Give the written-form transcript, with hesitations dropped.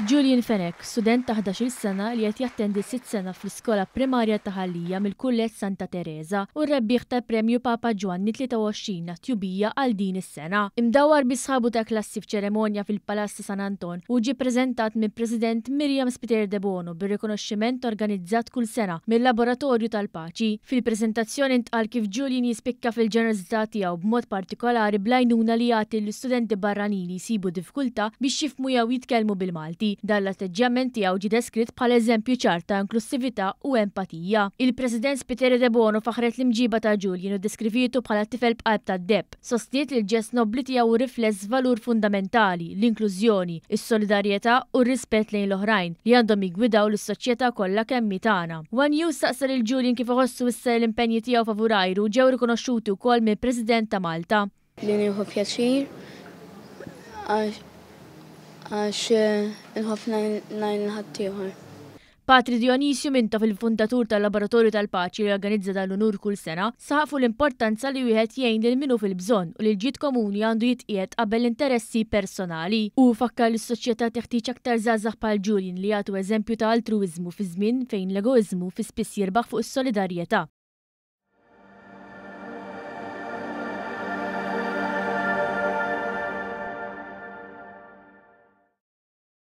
Julian Fenek, student ta' 11 sena li qed jattendi 6 sena fl-iskola primarja ta' Ħallija mill-Kulleġġ Santa Teresa u r-rebbieħ tal-Premju Papa Ġwanni 23 tjubija għal din is-sena. Imdawwar bi sħabu ta' klassi f'ċeremonja fil-Palazz San Anton u ġie preżentat minn President Miriam Spiter de Bono bir-rikonoxximent organizzat kull sena mill-Laboratorju tal-Paċi. Fil-preżentazzjoni ntqal kif Julian jispikka fil-ġenerożità tiegħu b'mod partikolari bl-għajnuna li jagħti l-istudenti barranini jsibu diffikultà biex jifhmu jew jitkellmu bil-Malti. Dan l-atteġġjament tiegħu ġie deskritt bħala eżempju ċar ta' inklusività u empatija. Il-President Spiter de Bono faħret l-imġiba ta' Julian u deskrivitu bħala tifel b'qalb tad-debb. Sostiet li l-ġest nobbli tiegħu rifless valur fundamentali, l-inklużjoni, is-solidarjetà u r-rispett lejn l-oħrajn li għandhom jiggwidaw lis-soċjetà kollha kemm tagħna. One News saqsar il-Julian kif iħossu issa l-impenji tiegħu favur ajru ġew rikonoxxuti wkoll mill-President ta' Malta. Li nieħu pjaċir għax inħobb ngħin ħadd ieħor. Patri Dionisio Minto fil-fundatur tal-Laboratorju tal-Paċi li organizza dal-unur kull sena saħfu l-importanza li wieħed jgħin lil minnu fil-bżonn u li l-ġid komuni għandu jitqiegħed qabel interessi personali. U fakkar li s-soċjetà teħtieġ aktar żgħażagħ bħal Julian li jagħtu eżempju ta' altruiżmu fi żmien fejn l-egoiżmu fi spiss jirbaħ fuq is-solidarjetà.